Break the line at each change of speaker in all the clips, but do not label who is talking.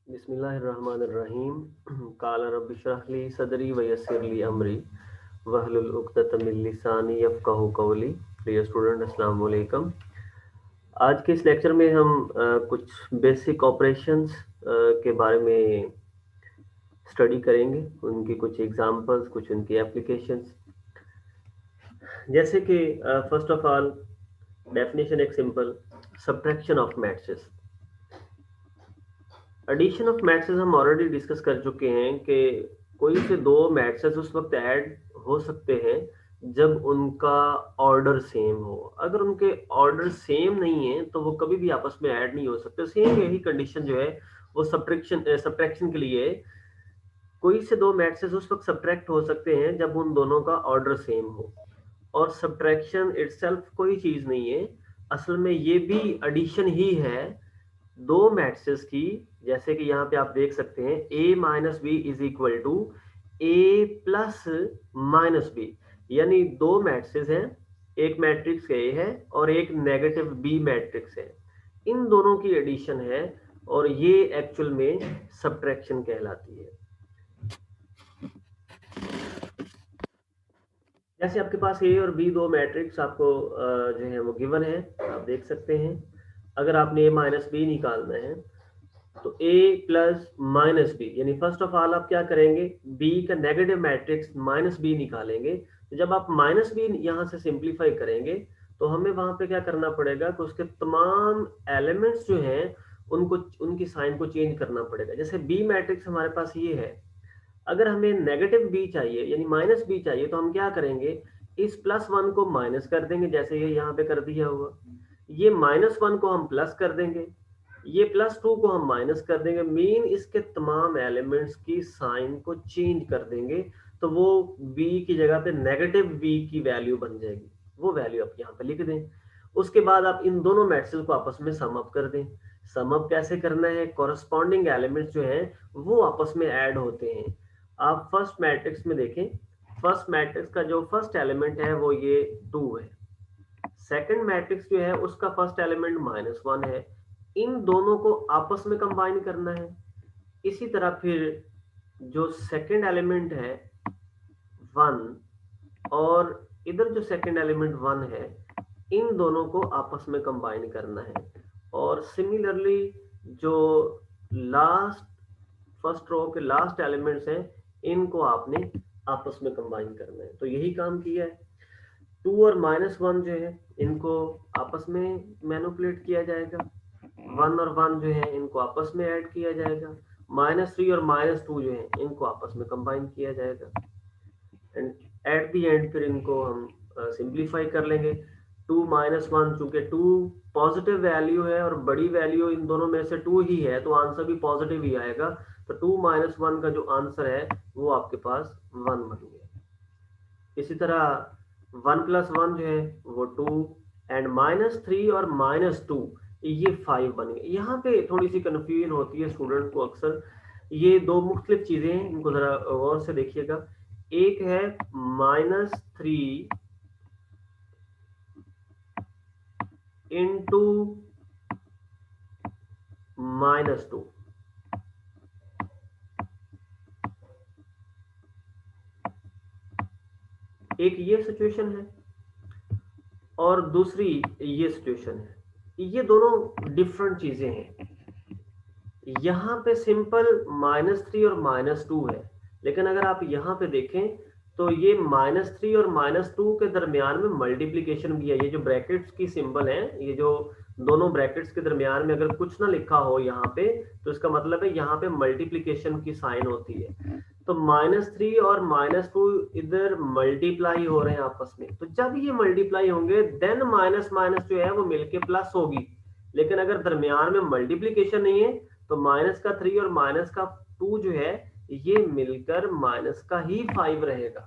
बिस्मिल्लाहिर्रहमानिर्रहीम। काला रब्बि इश्रह ली सदरी वयस्सिर ली अमरी वहलुल उक़दतम मिन लिसानी यफ़क़हू क़ौली। प्रिय स्टूडेंट, अस्सलाम वालेकुम। आज के इस लेक्चर में हम कुछ बेसिक ऑपरेशंस के बारे में स्टडी करेंगे, उनकी कुछ एग्जांपल्स, कुछ उनकी एप्लीकेशंस। जैसे कि फर्स्ट ऑफ ऑल डेफिनेशन एक simple, subtraction of matrices. Addition of matrices हम ऑलरेडी डिस्कस कर चुके हैं कि कोई से दो मैट्रिसेस उस वक्त ऐड हो सकते हैं जब उनका ऑर्डर सेम हो। अगर उनके ऑर्डर सेम नहीं है तो वो कभी भी आपस में ऐड नहीं हो सकते। सेम यही कंडीशन जो है वो सब्ट्रैक्शन के लिए कोई से दो मैट्रिसेस उस वक्त सब्ट्रैक्ट हो सकते हैं जब उन दोनों का ऑर्डर सेम हो। और सब्ट्रैक्शन इटसेल्फ कोई चीज नहीं है, असल में ये भी एडिशन ही है दो मैट्रिसेस की। जैसे कि यहाँ पे आप देख सकते हैं a minus B is equal to A plus minus B, यानी दो मैट्रिसेस हैं, एक मैट्रिक्स ए है और एक नेगेटिव बी मैट्रिक्स है। इन दोनों की एडिशन है और ये एक्चुअल में सब्ट्रैक्शन कहलाती है। जैसे आपके पास ए और बी दो मैट्रिक्स आपको जो है वो गिवन है, आप देख सकते हैं। अगर आपने ए माइनस बी निकालना है तो a प्लस माइनस बी, यानी फर्स्ट ऑफ ऑल आप क्या करेंगे, b का नेगेटिव मैट्रिक्स माइनस बी निकालेंगे। तो जब आप माइनस बी यहाँ से सिंप्लीफाई करेंगे तो हमें वहां पे क्या करना पड़ेगा कि उसके तमाम एलिमेंट्स जो हैं उनको, उनकी साइन को चेंज करना पड़ेगा। जैसे b मैट्रिक्स हमारे पास ये है, अगर हमें नेगेटिव बी चाहिए यानी माइनस बी चाहिए तो हम क्या करेंगे, इस प्लस वन को माइनस कर देंगे, जैसे ये यहाँ पे कर दिया हुआ। ये माइनस वन को हम प्लस कर देंगे, ये प्लस टू को हम माइनस कर देंगे। मीन इसके तमाम एलिमेंट्स की साइन को चेंज कर देंगे तो वो b की जगह पे नेगेटिव b की वैल्यू बन जाएगी। वो वैल्यू आप यहाँ पे लिख दें। उसके बाद आप इन दोनों मैट्रिक्स को आपस में सम अप कर दें। सम अप कैसे करना है, कॉरस्पॉन्डिंग एलिमेंट्स जो हैं वो आपस में ऐड होते हैं। आप फर्स्ट मैट्रिक्स में देखें, फर्स्ट मैट्रिक्स का जो फर्स्ट एलिमेंट है वो ये 2 है। सेकंड मैट्रिक्स जो है उसका फर्स्ट एलिमेंट माइनस वन है। इन दोनों को आपस में कंबाइन करना है। इसी तरह फिर जो सेकंड एलिमेंट है वन और इधर जो सेकंड एलिमेंट वन है, इन दोनों को आपस में कंबाइन करना है। और सिमिलरली जो लास्ट फर्स्ट रो के लास्ट एलिमेंट्स हैं इनको आपने आपस में कंबाइन करना है। तो यही काम किया है। टू और माइनस वन जो है इनको आपस में मैनिपुलेट किया जाएगा। वन और वन जो है इनको आपस में ऐड किया जाएगा। माइनस थ्री और माइनस टू जो है इनको आपस में कंबाइन किया जाएगा। एंड एट दी एंड फिर इनको हम सिंप्लीफाई कर लेंगे। टू माइनस वन, चूंकि टू पॉजिटिव वैल्यू है और बड़ी वैल्यू इन दोनों में से टू ही है तो आंसर भी पॉजिटिव ही आएगा। तो टू माइनस वन का जो आंसर है वो आपके पास वन बन गया। इसी तरह वन प्लस वन जो है वो टू, एंड माइनस थ्री और माइनस टू ये फाइव बन गए। यहाँ पे थोड़ी सी कंफ्यूजन होती है स्टूडेंट को अक्सर। ये दो मुख्तलिफ चीजें हैं, इनको जरा गौर से देखिएगा। एक है minus three into minus two, एक ये सिचुएशन है और दूसरी ये सिचुएशन है। ये दोनों डिफरेंट चीजें हैं। यहाँ पे सिंपल माइनस थ्री और माइनस टू है, लेकिन अगर आप यहाँ पे देखें तो ये माइनस थ्री और माइनस टू के दरमियान में मल्टीप्लीकेशन भी है। ये जो ब्रैकेट्स की सिंबल है, ये जो दोनों ब्रैकेट्स के दरमियान में अगर कुछ ना लिखा हो यहाँ पे तो इसका मतलब है यहाँ पे मल्टीप्लीकेशन की साइन होती है। तो माइनस थ्री और माइनस टू इधर मल्टीप्लाई हो रहे हैं आपस में। तो जब ये मल्टीप्लाई होंगे देन माइनस माइनस जो है वो मिलके प्लस होगी। लेकिन अगर दरमियान में मल्टीप्लीकेशन नहीं है तो माइनस का थ्री और माइनस का टू जो है ये मिलकर माइनस का ही फाइव रहेगा,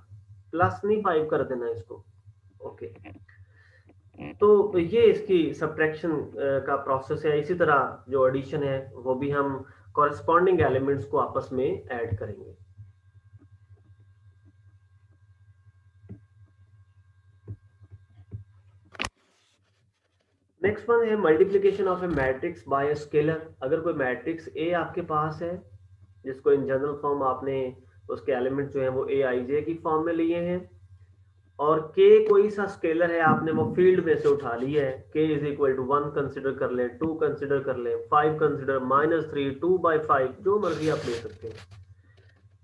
प्लस नहीं फाइव कर देना इसको। ओके, तो ये इसकी सब्ट्रैक्शन का प्रोसेस है। इसी तरह जो एडिशन है वो भी हम कॉरेस्पॉन्डिंग एलिमेंट्स को आपस में ऐड करेंगे। नेक्स्ट नेक्स्ट वन है multiplication of A matrix bye a scalar. अगर कोई मैट्रिक्स ए आपके पास है जिसको इन जनरल फॉर्म आपने उसके एलिमेंट जो है वो ए आई जे की फॉर्म में लिए हैं, और k कोई सा स्केलर है आपने वो फील्ड में से उठा लिया है, k is equal to 1 consider कर लें, 2 कंसिडर कर लें, 5 कंसिडर, -3, 2/5, जो मर्जी आप ले सकते हैं।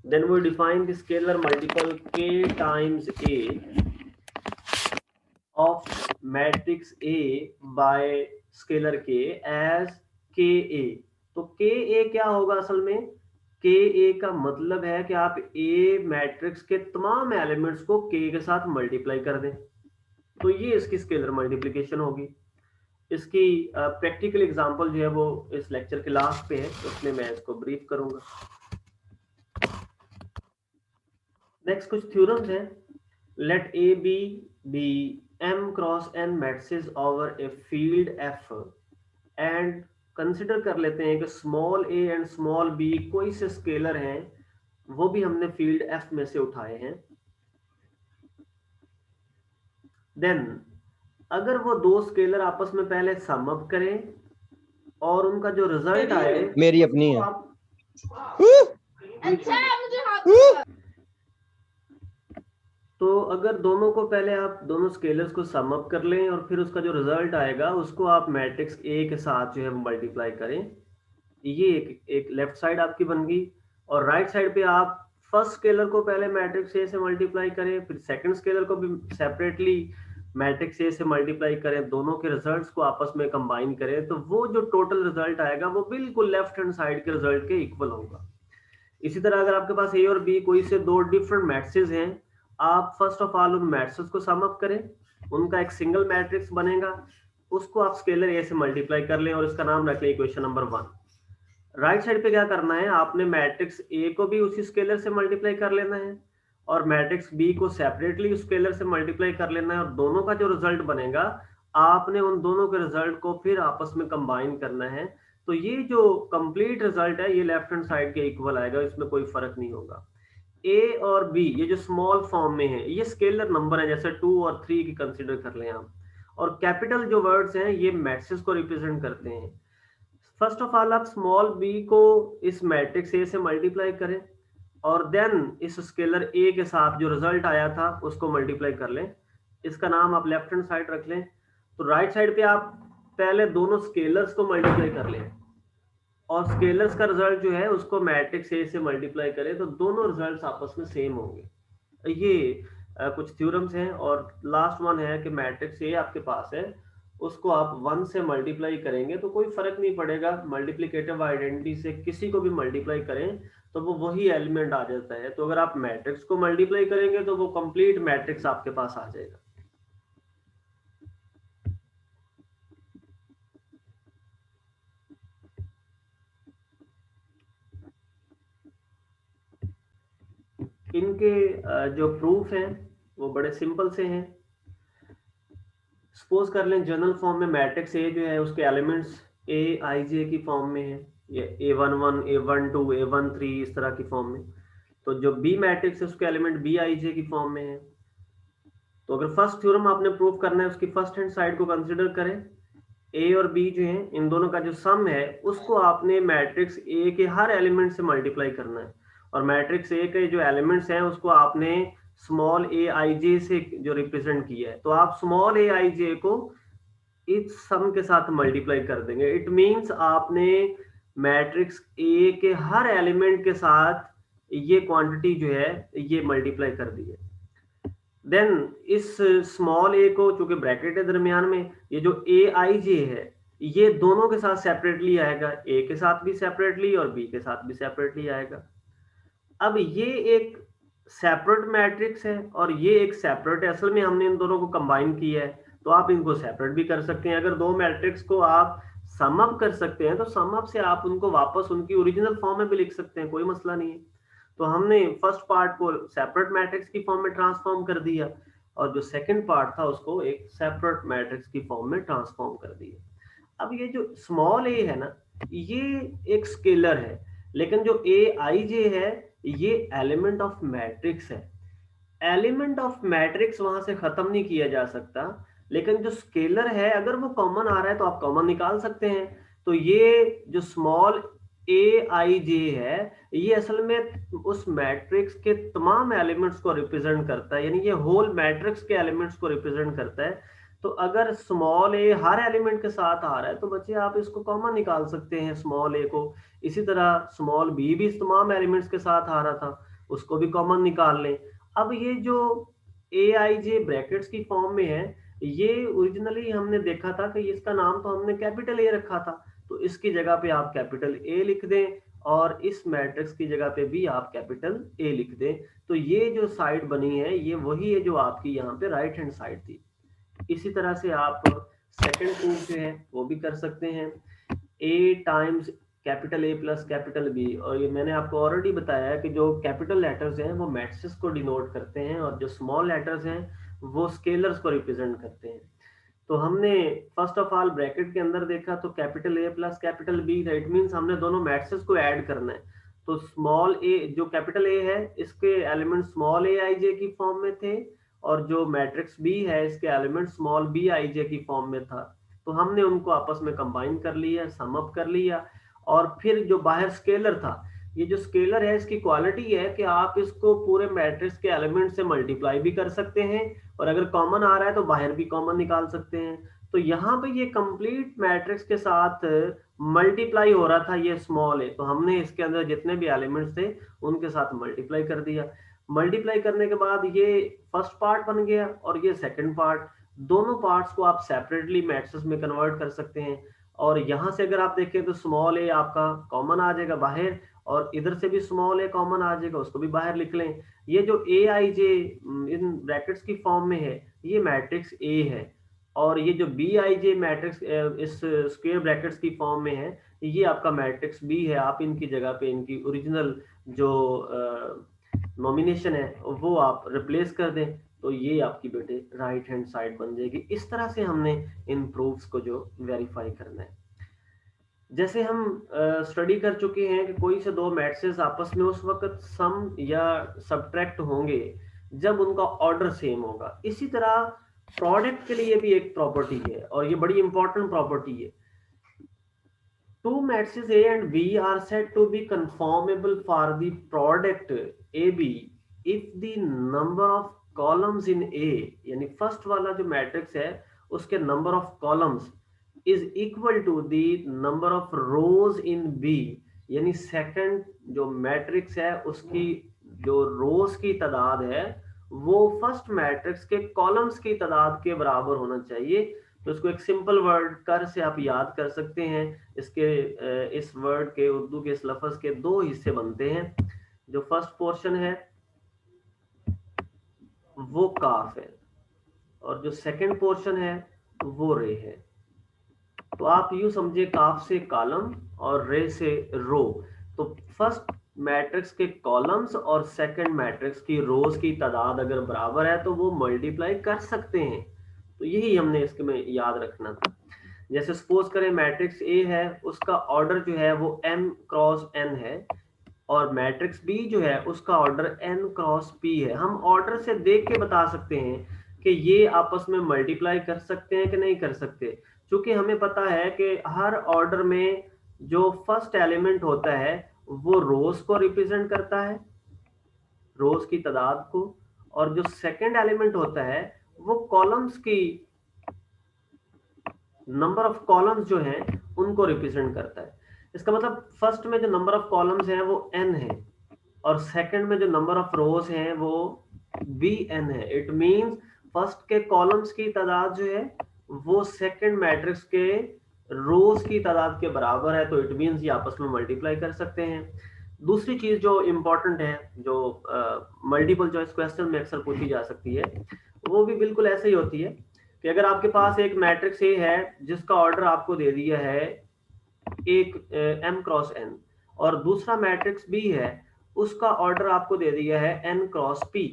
Then we define the scalar multiple k times a of matrix a by scalar k as ka। तो ka क्या होगा असल में? ka का मतलब है कि आप a मैट्रिक्स के तमाम एलिमेंट्स को k के साथ मल्टीप्लाई कर दें, तो ये इसकी स्केलर मल्टीप्लिकेशन होगी। इसकी प्रैक्टिकल एग्जांपल जो है वो इस लेक्चर के लास्ट पे है, तो उसमें मैं इसको ब्रीफ करूंगा। नेक्स्ट कुछ थ्योरम्स हैं। Let A B m cross n matrices over a field f and consider कर लेते हैं कि small a and small b कोई से स्केलर हैं, वो भी हमने फील्ड f में से उठाए हैं। देन अगर वो दो स्केलर आपस में पहले सम अप करें और उनका जो रिजल्ट आए,
मेरी अपनी है।
आप तो अगर दोनों को पहले आप दोनों स्केलर्स को सम अप कर लें और फिर उसका जो रिजल्ट आएगा उसको आप मैट्रिक्स ए के साथ जो है मल्टीप्लाई करें, ये एक लेफ्ट साइड आपकी बन गई। और राइट साइड पे आप फर्स्ट स्केलर को पहले मैट्रिक्स ए से मल्टीप्लाई करें, फिर सेकंड स्केलर को भी सेपरेटली मैट्रिक्स ए से मल्टीप्लाई करें, दोनों के रिजल्ट्स को आपस में कंबाइन करें, तो वो जो टोटल रिजल्ट आएगा वो बिल्कुल लेफ्ट हैंड साइड के रिजल्ट के इक्वल होगा। इसी तरह अगर आपके पास ए और बी कोई से दो डिफरेंट मैट्रिसेस हैं, आप फर्स्ट ऑफ ऑल उन मैट्रिसेस को सम अप करें, उनका एक सिंगल मैट्रिक्स बनेगा, उसको आप स्केलर ए से मल्टीप्लाई कर लें और इसका नाम रख लें इक्वेशन नंबर 1। राइट साइड पे क्या करना है, आपने मैट्रिक्स ए को भी उसी स्केलर से मल्टीप्लाई कर लेना है और मैट्रिक्स बी को सेपरेटली उस स्केलर से मल्टीप्लाई कर लेना है, और दोनों का जो रिजल्ट बनेगा आपने उन दोनों के रिजल्ट को फिर आपस में कंबाइन करना है। तो ये जो कंप्लीट रिजल्ट है ये लेफ्ट हैंड साइड के इक्वल आएगा, इसमें कोई फर्क नहीं होगा। ए और बी ये जो स्मॉल फॉर्म में है ये स्केलर नंबर है, जैसे 2 और 3 की कंसीडर कर लें आप, और कैपिटल जो वर्ड्स हैं ये मैट्रिक्स को रिप्रेजेंट करते हैं। फर्स्ट ऑफ ऑल आप स्मॉल बी को इस मैट्रिक्स ए से मल्टीप्लाई करें और देन इस स्केलर ए के साथ जो रिजल्ट आया था उसको मल्टीप्लाई कर लें, इसका नाम आप लेफ्ट हैंड साइड रख लें। तो राइट साइड पे आप पहले दोनों स्केलर्स को मल्टीप्लाई कर लें और स्केलर्स का रिजल्ट जो है उसको मैट्रिक्स ए से मल्टीप्लाई करें, तो दोनों रिजल्ट्स आपस में सेम होंगे। ये कुछ थ्योरम्स हैं। और लास्ट वन है कि मैट्रिक्स ए आपके पास है, उसको आप 1 से मल्टीप्लाई करेंगे तो कोई फर्क नहीं पड़ेगा, मल्टीप्लिकेटिव आइडेंटिटी से किसी को भी मल्टीप्लाई करें तो वो वही एलिमेंट आ जाता है। तो अगर आप मैट्रिक्स को मल्टीप्लाई करेंगे तो वो कंप्लीट मैट्रिक्स आपके पास आ जाएगा। इनके जो प्रूफ हैं वो बड़े सिंपल से हैं। सपोज कर लें जनरल फॉर्म में मैट्रिक्स ए जो है उसके एलिमेंट्स ए आई जे की फॉर्म में है, ये A11, A12, A13 इस तरह की फॉर्म में। तो जो बी मैट्रिक्स है उसके एलिमेंट बी आई जे की फॉर्म में है। तो अगर फर्स्ट थ्योरम आपने प्रूव करना है उसकी फर्स्ट हैंड साइड को कंसिडर करें, ए और बी जो है इन दोनों का जो सम है उसको आपने मैट्रिक्स ए के हर एलिमेंट से मल्टीप्लाई करना है, और मैट्रिक्स ए के जो एलिमेंट्स हैं उसको आपने स्मॉल ए आई जे से जो रिप्रेजेंट किया है, तो आप स्मॉल ए आई जे को इस सम के साथ मल्टीप्लाई कर देंगे। इट मींस आपने मैट्रिक्स ए के हर एलिमेंट के साथ ये क्वांटिटी जो है ये मल्टीप्लाई कर दी है। देन इस स्मॉल ए को, चूंकि ब्रैकेट है दरमियान में, ये जो ए आई जे है ये दोनों के साथ सेपरेटली आएगा, ए के साथ भी सेपरेटली और बी के साथ भी सेपरेटली आएगा। अब ये एक सेपरेट मैट्रिक्स है और ये एक सेपरेट है, असल में हमने इन दोनों को कंबाइन किया है, तो आप इनको सेपरेट भी कर सकते हैं। अगर दो मैट्रिक्स को आप सम अप कर सकते हैं तो सम अप से आप उनको वापस उनकी ओरिजिनल फॉर्म में भी लिख सकते हैं, कोई मसला नहीं है। तो हमने फर्स्ट पार्ट को सेपरेट मैट्रिक्स की फॉर्म में ट्रांसफॉर्म कर दिया और जो सेकंड पार्ट था उसको एक सेपरेट मैट्रिक्स की फॉर्म में ट्रांसफॉर्म कर दिया। अब ये जो स्मॉल ए है ना ये एक स्केलर है, लेकिन जो ए आई जे है ये एलिमेंट ऑफ मैट्रिक्स है। एलिमेंट ऑफ मैट्रिक्स वहां से खत्म नहीं किया जा सकता, लेकिन जो स्केलर है अगर वो कॉमन आ रहा है तो आप कॉमन निकाल सकते हैं। तो ये जो स्मॉल ए आई जे है, ये असल में उस मैट्रिक्स के तमाम एलिमेंट्स को रिप्रेजेंट करता है, यानी ये होल मैट्रिक्स के एलिमेंट्स को रिप्रेजेंट करता है। तो अगर स्मॉल ए हर एलिमेंट के साथ आ रहा है तो बच्चे आप इसको कॉमन निकाल सकते हैं स्मॉल ए को। इसी तरह स्मॉल बी भी तमाम एलिमेंट्स के साथ आ रहा था, उसको भी कॉमन निकाल लें। अब ये जो ए आई जे ब्रैकेट्स की फॉर्म में है, ये ओरिजिनली हमने देखा था कि इसका नाम तो हमने कैपिटल ए रखा था, तो इसकी जगह पे आप कैपिटल ए लिख दें और इस मैट्रिक्स की जगह पे भी आप कैपिटल ए लिख दें। तो ये जो साइड बनी है ये वही है जो आपकी यहाँ पे राइट हैंड साइड थी। इसी तरह से आप सेकंड प्रूफ जो है वो भी कर सकते हैं, A times capital A plus capital B. और ये मैंने आपको ऑलरेडी बताया है कि जो कैपिटल लेटर्स हैं वो मैट्रिक्स को डिनोट करते हैं और जो स्मॉल लेटर्स हैं वो स्केलर्स को रिप्रेजेंट करते हैं। तो हमने फर्स्ट ऑफ ऑल ब्रैकेट के अंदर देखा तो capital A plus capital B था, इट मींस हमने दोनों मैट्रिक्स को ऐड करना है। तो स्मॉल ए जो कैपिटल ए है इसके एलिमेंट स्मॉल ए आई जे की फॉर्म में थे और जो मैट्रिक्स बी है इसके एलिमेंट स्मॉल बी आई जे की फॉर्म में था। तो हमने उनको आपस में कंबाइन कर लिया, सम अप कर लिया। और फिर जो बाहर स्केलर था, ये जो स्केलर है इसकी क्वालिटी है कि आप इसको पूरे मैट्रिक्स के एलिमेंट से मल्टीप्लाई भी कर सकते हैं और अगर कॉमन आ रहा है तो बाहर भी कॉमन निकाल सकते हैं। तो यहाँ पे ये कंप्लीट मैट्रिक्स के साथ मल्टीप्लाई हो रहा था ये स्मॉल है, तो हमने इसके अंदर जितने भी एलिमेंट्स थे उनके साथ मल्टीप्लाई कर दिया। मल्टीप्लाई करने के बाद ये फर्स्ट पार्ट बन गया और ये सेकंड पार्ट। दोनों पार्ट्स को आप सेपरेटली मैट्रिक्स में कन्वर्ट कर सकते हैं। और यहाँ से अगर आप देखें तो स्मॉल ए आपका कॉमन आ जाएगा बाहर और इधर से भी स्मॉल ए कॉमन आ जाएगा, उसको भी बाहर लिख लें। ये जो ए आई जे इन ब्रैकेट्स की फॉर्म में है ये मैट्रिक्स ए है और ये जो बी आई जे मैट्रिक्स इस स्क्वायर ब्रैकेट्स की फॉर्म में है ये आपका मैट्रिक्स बी है। आप इनकी जगह पे इनकी ओरिजिनल जो नॉमिनेशन है वो आप रिप्लेस कर दें तो ये आपकी बेटे राइट हैंड साइड बन जाएगी। इस तरह से हमने इन प्रूफ्स को जो वेरीफाई करना है। जैसे हम स्टडी कर चुके हैं कि कोई से दो मैट्रिसेस आपस में उस वक्त सम या सब्ट्रैक्ट होंगे जब उनका ऑर्डर सेम होगा। इसी तरह प्रोडक्ट के लिए भी एक प्रॉपर्टी है और ये बड़ी इंपॉर्टेंट प्रॉपर्टी है। Two matrices A and B are said to be conformable for the product AB if the number of columns in A, यानी फर्स्ट वाला जो मैट्रिक्स है उसके number of columns is equal to the number of rows in B, यानी second जो matrix है उसकी जो रोज की तादाद है वो फर्स्ट मैट्रिक्स के कॉलम्स की तादाद के बराबर होना चाहिए। तो इसको एक सिंपल वर्ड कर से आप याद कर सकते हैं। इसके इस वर्ड के उर्दू के इस लफ्ज के दो हिस्से बनते हैं। जो फर्स्ट पोर्शन है वो काफ है और जो सेकंड पोर्शन है वो रे है। तो आप यूं समझिए काफ से कॉलम और रे से रो। तो फर्स्ट मैट्रिक्स के कॉलम्स और सेकंड मैट्रिक्स की रोज की तादाद अगर बराबर है तो वो मल्टीप्लाई कर सकते हैं। तो यही हमने इसके में याद रखना था। जैसे सपोज करें मैट्रिक्स ए है उसका ऑर्डर जो है वो m क्रॉस n है और मैट्रिक्स बी जो है उसका ऑर्डर n क्रॉस p है। हम ऑर्डर से देख के बता सकते हैं कि ये आपस में मल्टीप्लाई कर सकते हैं कि नहीं कर सकते, क्योंकि हमें पता है कि हर ऑर्डर में जो फर्स्ट एलिमेंट होता है वो रोज को रिप्रेजेंट करता है, रोज की तादाद को, और जो सेकंड एलिमेंट होता है वो कॉलम्स की नंबर ऑफ कॉलम्स जो हैं उनको रिप्रेजेंट करता है। इसका मतलब फर्स्ट में जो नंबर ऑफ कॉलम्स हैं वो n है और सेकंड में जो नंबर ऑफ रोज हैं वो bn है। इट मींस फर्स्ट के कॉलम्स की तादाद जो है वो सेकंड मैट्रिक्स के रोज की तादाद के बराबर है। तो इट मींस ये आपस में मल्टीप्लाई कर सकते हैं। दूसरी चीज जो इंपॉर्टेंट है जो मल्टीपल चॉइस क्वेश्चन में अक्सर पूछी जा सकती है वो भी बिल्कुल ऐसे ही होती है कि अगर आपके पास एक मैट्रिक्स ए है जिसका ऑर्डर आपको दे दिया है एक m क्रॉस n और दूसरा मैट्रिक्स बी है उसका ऑर्डर आपको दे दिया है n क्रॉस p,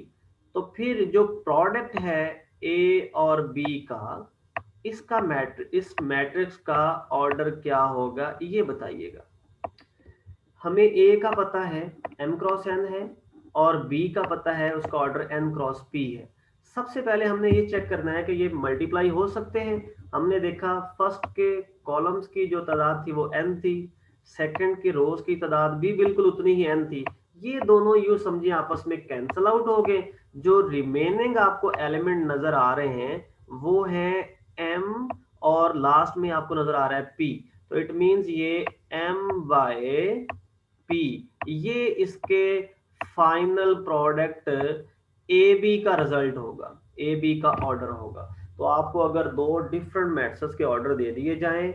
तो फिर जो प्रोडक्ट है a और b का इसका इस मैट्रिक्स का ऑर्डर क्या होगा ये बताइएगा। हमें a का पता है m क्रॉस n है और b का पता है उसका ऑर्डर n क्रॉस p है। सबसे पहले हमने ये चेक करना है कि ये मल्टीप्लाई हो सकते हैं। हमने देखा फर्स्ट के कॉलम्स की जो तादाद थी वो n थी, सेकंड के रोज की तादाद भी बिल्कुल उतनी ही n थी। ये दोनों यूं समझिए आपस में कैंसल आउट हो गए। जो रिमेनिंग आपको एलिमेंट नजर आ रहे हैं वो है m, और लास्ट में आपको नजर आ रहा है p। तो इट मींस ये m बाय p, ये इसके फाइनल प्रोडक्ट ए बी का रिजल्ट होगा, ए बी का ऑर्डर होगा। तो आपको अगर दो डिफरेंट मैट्रिक्स के ऑर्डर दे दिए जाएं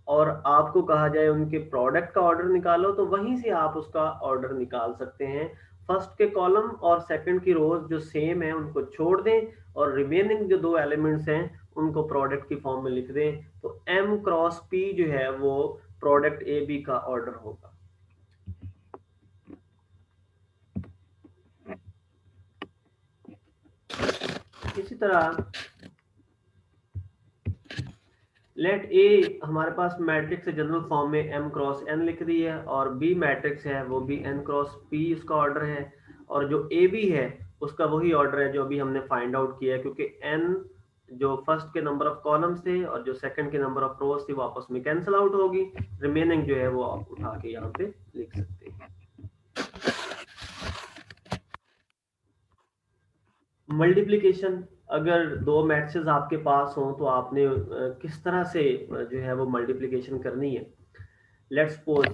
और आपको कहा जाए उनके प्रोडक्ट का ऑर्डर निकालो, तो वहीं से आप उसका ऑर्डर निकाल सकते हैं। फर्स्ट के कॉलम और सेकंड की रोज जो सेम है उनको छोड़ दें और रिमेनिंग जो दो एलिमेंट्स हैं उनको प्रोडक्ट की फॉर्म में लिख दें। तो m क्रॉस p जो है वो प्रोडक्ट ए बी का ऑर्डर होगा। इसी तरह लेट ए हमारे पास मैट्रिक्स जनरल फॉर्म में m क्रॉस n लिख दी है, और b मैट्रिक्स है वो भी n क्रॉस p उसका ऑर्डर है, और जो ए बी है उसका वही ऑर्डर है जो अभी हमने फाइंड आउट किया है, क्योंकि n जो फर्स्ट के नंबर ऑफ कॉलम्स थे और जो सेकंड के नंबर ऑफ रोज थी वो आपस में कैंसिल आउट होगी। रिमेनिंग जो है वो आप उठा के यहाँ पे लिख सकते हैं। मल्टीप्लिकेशन, अगर दो मैट्रिक्स आपके पास हो तो आपने किस तरह से जो है वो मल्टीप्लिकेशन करनी है। लेट्स सपोज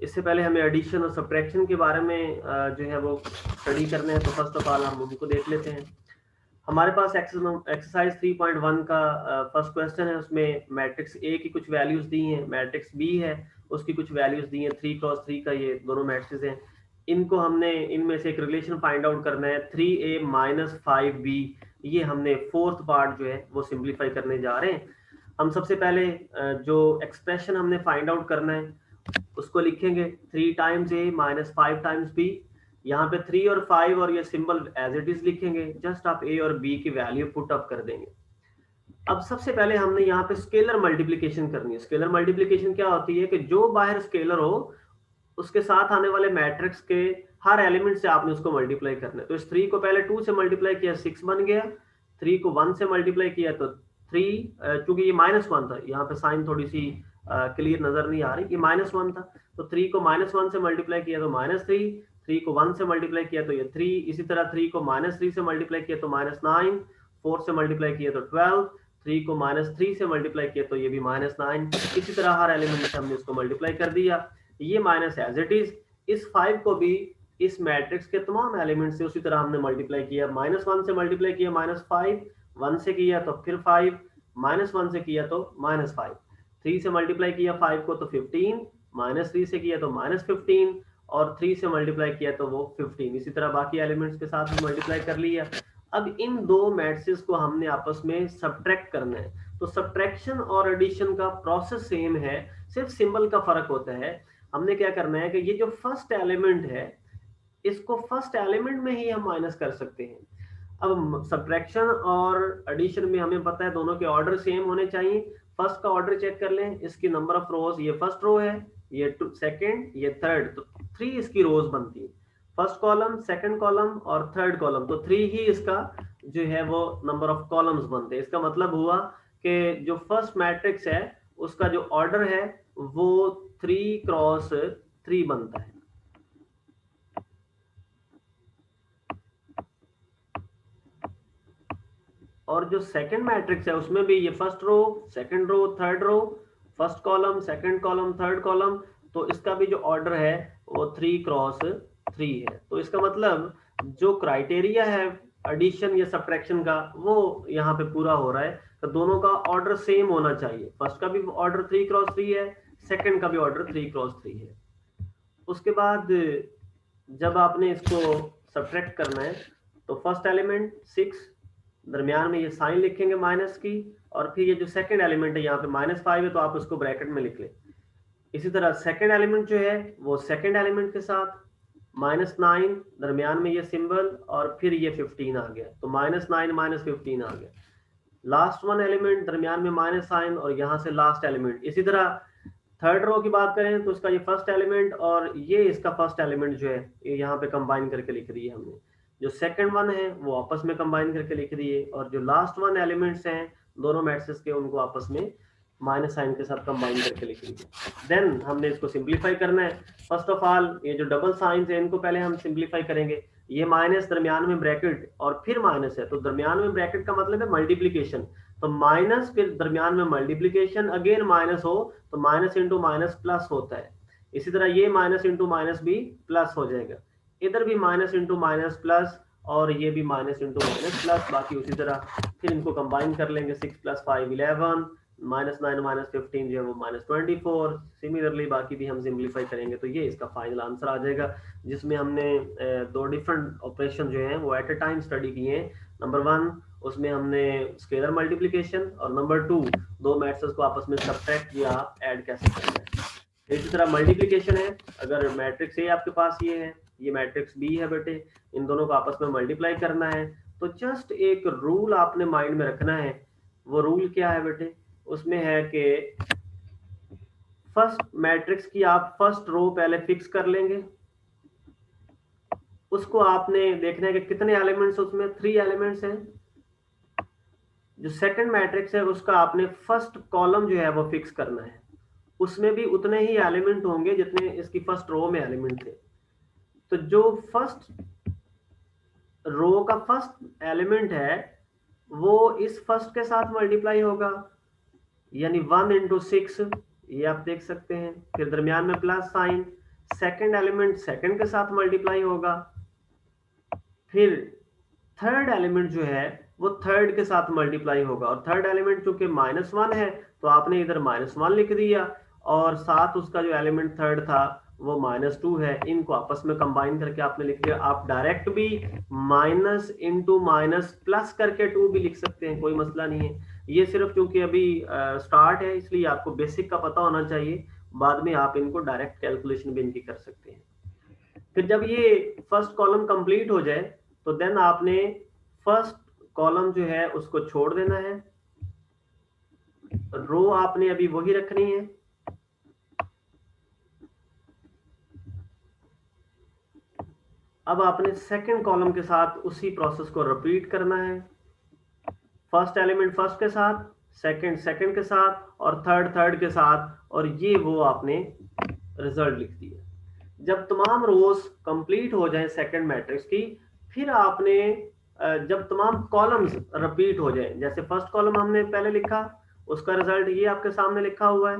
इससे पहले हमें एडिशन और सब्ट्रैक्शन के बारे में जो है वो स्टडी करने हैं, तो फर्स्ट ऑफ ऑल हम उनको देख लेते हैं। हमारे पास एक्सरसाइज 3.1 का फर्स्ट क्वेश्चन है, उसमें मैट्रिक्स ए की कुछ वैल्यूज दी हैं, मैट्रिक्स बी है उसकी कुछ वैल्यूज दी हैं, 3 क्रॉस 3 का ये दोनों मैट्रिक्स हैं। इनको हमने इनमें से एक रिलेशन फाइंड आउट करना है, 3a माइनस 5b। ये हमने फोर्थ पार्ट जो है वो सिंप्लीफाई करने जा रहे हैं। हम सबसे पहले जो एक्सप्रेशन हमने फाइंड आउट करना है उसको लिखेंगे 3 times a minus 5 times b। यहाँ पे 3 और 5 और ये सिंबल एज इट इज लिखेंगे, जस्ट आप a और b की वैल्यू पुट अप कर देंगे। अब सबसे पहले हमने यहाँ पे स्केलर मल्टीप्लिकेशन करनी है। स्केलर मल्टीप्लिकेशन क्या होती है कि जो बाहर स्केलर हो उसके साथ आने वाले मैट्रिक्स के हर एलिमेंट से आपने उसको मल्टीप्लाई करना है। तो इस 3 को पहले 2 से मल्टीप्लाई किया 6 बन गया, 3 को 1 से मल्टीप्लाई किया तो 3, क्योंकि ये -1 था, यहाँ पे साइन थोड़ी सी क्लियर नजर नहीं आ रही, ये -1 था, तो 3 को -1 से मल्टीप्लाई किया तो -3, 3 को 1 से मल्टीप्लाई किया तो ये 3, इसी तरह 3 को -3 से मल्टीप्लाई किया तो -9, 4 से मल्टीप्लाई किया तो 12, 3 को -3 से मल्टीप्लाई किया तो ये भी -9। इसी तरह हर एलिमेंट से हमने इसको मल्टीप्लाई कर दिया, ये माइनस एज इट इज। इस 5 को भी इस मैट्रिक्स के तमाम एलिमेंट से उसी तरह हमने मल्टीप्लाई किया, -1 से मल्टीप्लाई किया -5, 1 से किया तो फिर 5, -1 से किया तो -5, 3 से मल्टीप्लाई किया 5 को तो 15, -3 से किया तो -15, और 3 से मल्टीप्लाई किया तो वो 15। इसी तरह बाकी एलिमेंट्स के साथ भी मल्टीप्लाई कर लिया। अब इन दो मैट्रिक्स को हमने आपस में सब्ट्रैक्ट करना है। तो सब्ट्रैक्शन और एडिशन का प्रोसेस सेम है, सिर्फ सिंबल का फर्क होता है। हमने क्या करना है कि ये जो फर्स्ट एलिमेंट है इसको फर्स्ट एलिमेंट में ही हम माइनस कर सकते हैं। अब सब्ट्रैक्शन और एडिशन में हमें पता है दोनों के ऑर्डर सेम होने चाहिए। फर्स्ट का ऑर्डर चेक कर लें, इसकी नंबर ऑफ रोज, ये फर्स्ट रो है, ये सेकंड, ये थर्ड, तो 3 इसकी रोज बनती है, फर्स्ट कॉलम, सेकंड कॉलम और थर्ड कॉलम, तो 3 ही इसका जो है वो नंबर ऑफ कॉलम्स बनते हैं। इसका मतलब हुआ कि जो फर्स्ट मैट्रिक्स है उसका जो ऑर्डर है वो 3 क्रॉस 3 बनता है। और जो सेकंड मैट्रिक्स है उसमें भी ये first row, second row, third row, first column, second column, third column, तो इसका भी जो ऑर्डर है वो 3 क्रॉस 3 है। तो इसका मतलब जो क्राइटेरिया है एडिशन या सब्ट्रैक्शन का वो यहाँ पे पूरा हो रहा है। तो दोनों का ऑर्डर सेम होना चाहिए, फर्स्ट का भी ऑर्डर 3 क्रॉस 3 है, सेकंड का भी ऑर्डर 3 क्रॉस 3 है। उसके बाद जब आपने इसको सब्ट्रैक्ट करना है तो फर्स्ट एलिमेंट 6, दरमियान में ये साइन लिखेंगे माइनस की, और फिर ये जो सेकंड एलिमेंट है यहाँ पे -5 है तो आप उसको ब्रैकेट में लिख लें। इसी तरह सेकंड एलिमेंट जो है वो सेकंड एलिमेंट के साथ -9, दरमियान में ये सिंबल, और फिर ये 15 आ गया, तो -9 -15 आ गया। लास्ट वन एलिमेंट दरमियान में माइनस साइन, और यहाँ से लास्ट एलिमेंट। इसी तरह थर्ड रो की बात करें तो इसका ये फर्स्ट एलिमेंट और ये इसका फर्स्ट एलिमेंट जो है ये यहाँ पे कंबाइन करके लिख दी है हमने, जो सेकंड वन है वो आपस में कंबाइन करके लिख दिए, और जो लास्ट वन एलिमेंट्स हैं दोनों मैट्रिक्स के उनको आपस में माइनस साइन के साथ कंबाइन करके लिख दिए। देन हमने इसको सिंप्लीफाई करना है। फर्स्ट ऑफ ऑल ये जो डबल साइंस है इनको पहले हम सिंप्लीफाई करेंगे। ये माइनस दरमियान में ब्रैकेट और फिर माइनस है, तो दरमियान में ब्रैकेट का मतलब है मल्टीप्लीकेशन, तो माइनस फिर दरमियान में मल्टीप्लीकेशन अगेन माइनस हो तो माइनस इंटू माइनस प्लस होता है। इसी तरह ये माइनस इंटू माइनस भी प्लस हो जाएगा, इधर भी माइनस इंटू माइनस प्लस, और ये भी माइनस इंटू माइनस प्लस, बाकी उसी तरह फिर इनको कंबाइन कर लेंगे। 6 + 5 11, -9 -15 जो है वो -24। सिमिलरली बाकी भी हम सिंप्लीफाई करेंगे तो ये इसका फाइनल आंसर आ जाएगा, जिसमें हमने दो डिफरेंट ऑपरेशन जो हैं वो एट ए टाइम स्टडी किए हैं। नंबर 1 उसमें हमने स्केलर मल्टीप्लिकेशन, और नंबर 2 दो मैट्रिक्स को आपस में सब्ट्रैक्ट या ऐड कैसे करना है। इसी तरह मल्टीप्लिकेशन है, अगर मैट्रिक्स ए आपके पास ये है, ये मैट्रिक्स बी है बेटे, इन दोनों को आपस में मल्टीप्लाई करना है, तो जस्ट एक रूल आपने माइंड में रखना है। वो रूल क्या है बेटे? उसमें है कि फर्स्ट मैट्रिक्स की आप फर्स्ट रो पहले फिक्स कर लेंगे, उसको आपने देखना है कि कितने एलिमेंट्स उसमें, 3 एलिमेंट्स हैं। जो सेकंड मैट्रिक्स है उसका आपने फर्स्ट कॉलम जो है वो फिक्स करना है, उसमें भी उतने ही एलिमेंट होंगे जितने इसकी फर्स्ट रो में एलिमेंट थे। तो जो फर्स्ट रो का फर्स्ट एलिमेंट है वो इस फर्स्ट के साथ मल्टीप्लाई होगा, यानी 1 × 6, ये आप देख सकते हैं। फिर दरमियान में plus sign, second element second के साथ मल्टीप्लाई होगा। फिर थर्ड एलिमेंट जो है वो थर्ड के साथ मल्टीप्लाई होगा, और थर्ड एलिमेंट चूंकि -1 है तो आपने इधर -1 लिख दिया, और साथ उसका जो एलिमेंट थर्ड था वो -2 है, इनको आपस में कंबाइन करके आपने लिख दिया। आप डायरेक्ट भी माइनस इंटू माइनस प्लस करके 2 भी लिख सकते हैं, कोई मसला नहीं है। ये सिर्फ क्योंकि अभी स्टार्ट है इसलिए आपको बेसिक का पता होना चाहिए, बाद में आप इनको डायरेक्ट कैलकुलेशन भी इनकी कर सकते हैं। फिर जब ये फर्स्ट कॉलम कंप्लीट हो जाए तो देन आपने फर्स्ट कॉलम जो है उसको छोड़ देना है, रो आपने अभी वही रखनी है। अब आपने सेकंड कॉलम के साथ उसी प्रोसेस को रिपीट करना है, फर्स्ट एलिमेंट फर्स्ट के साथ, सेकंड सेकंड के साथ, और थर्ड थर्ड के साथ, और ये वो आपने रिजल्ट लिख दिया। जब तमाम रोज कंप्लीट हो जाए सेकंड मैट्रिक्स की, फिर आपने जब तमाम कॉलम्स रिपीट हो जाए, जैसे फर्स्ट कॉलम हमने पहले लिखा उसका रिजल्ट ये आपके सामने लिखा हुआ है,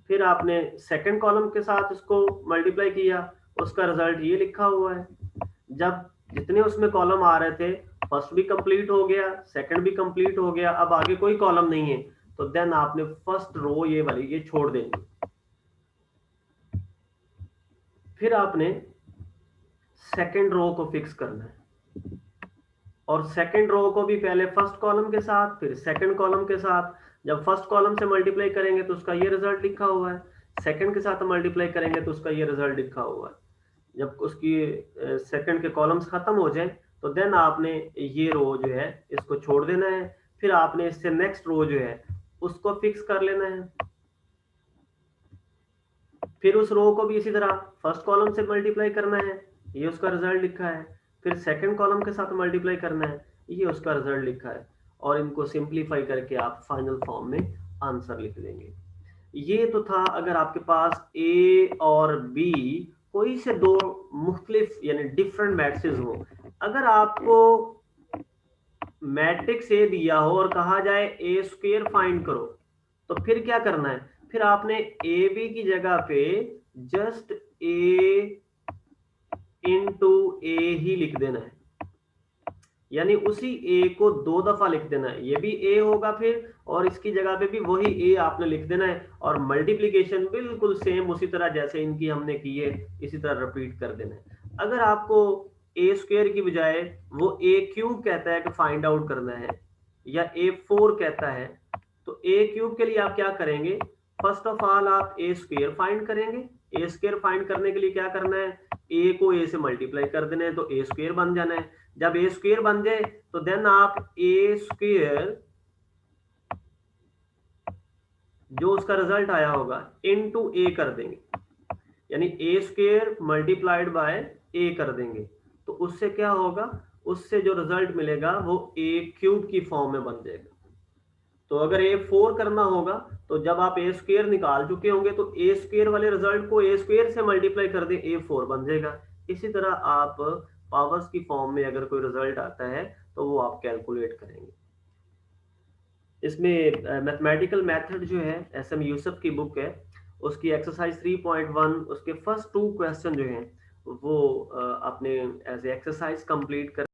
फिर आपने सेकंड कॉलम के साथ उसको मल्टीप्लाई किया, उसका रिजल्ट ये लिखा हुआ है। जब जितने उसमें कॉलम आ रहे थे, फर्स्ट भी कंप्लीट हो गया, सेकंड भी कंप्लीट हो गया, अब आगे कोई कॉलम नहीं है, तो देन आपने फर्स्ट रो ये वाली ये छोड़ देंगे। फिर आपने सेकंड रो को फिक्स करना है, और सेकंड रो को भी पहले फर्स्ट कॉलम के साथ फिर सेकंड कॉलम के साथ। जब फर्स्ट कॉलम से मल्टीप्लाई करेंगे तो उसका ये रिजल्ट लिखा हुआ है, सेकंड के साथ मल्टीप्लाई करेंगे तो उसका ये रिजल्ट लिखा हुआ है। जब उसकी सेकंड के कॉलम्स खत्म हो जाए तो देन आपने ये रो जो है इसको छोड़ देना है, फिर आपने इससे नेक्स्ट रो जो है उसको फिक्स कर लेना है। फिर उस रो को भी इसी तरह फर्स्ट कॉलम से मल्टीप्लाई करना है, ये उसका रिजल्ट लिखा है, फिर सेकंड कॉलम के साथ मल्टीप्लाई करना है, ये उसका रिजल्ट लिखा है, और इनको सिंप्लीफाई करके आप फाइनल फॉर्म में आंसर लिख देंगे। ये तो था अगर आपके पास ए और बी कोई से दो मुख्तलिफ यानी डिफरेंट मैट्रिक्स हो। अगर आपको मैट्रिक्स ए दिया हो और कहा जाए ए स्क्वायर फाइंड करो, तो फिर क्या करना है? फिर आपने ए बी की जगह पे जस्ट ए इंटू ए ही लिख देना है, यानी उसी ए को 2 दफा लिख देना है। ये भी ए होगा फिर, और इसकी जगह पे भी वही ए आपने लिख देना है, और मल्टीप्लिकेशन बिल्कुल सेम उसी तरह जैसे इनकी हमने की है इसी तरह रिपीट कर देना है। अगर आपको ए स्क्वायर की बजाय वो ए क्यूब कहता है कि फाइंड आउट करना है, या ए 4 कहता है, तो ए क्यूब के लिए आप क्या करेंगे? फर्स्ट ऑफ ऑल आप ए स्क्वायर फाइंड करेंगे। ए स्क्वायर फाइंड करने के लिए क्या करना है? ए को ए से मल्टीप्लाई कर देना है, तो ए स्क्वायर बन जाना है। जब ए स्क्वायर बन जाए तो देन आप ए स्क्वायर जो उसका रिजल्ट आया होगा इनटू ए कर देंगे, यानी ए स्क्वायर मल्टीप्लाइड बाय ए कर देंगे, तो उससे क्या होगा, उससे जो रिजल्ट मिलेगा वो ए क्यूब की फॉर्म में बन जाएगा। तो अगर ए 4 करना होगा तो जब आप ए स्क्वेयर निकाल चुके होंगे तो ए स्क्वेयर वाले रिजल्ट को ए स्क्वेयर से मल्टीप्लाई कर दें, ए 4 बन जाएगा। इसी तरह आप पावर्स की फॉर्म में अगर कोई रिजल्ट आता है तो वो आप कैलकुलेट करेंगे। इसमें मैथमेटिकल मेथड जो है एसएम यूसुफ की बुक है, उसकी एक्सरसाइज 3.1 उसके फर्स्ट 2 क्वेश्चन जो हैं वो अपने एज ए एक्सरसाइज कंप्लीट कर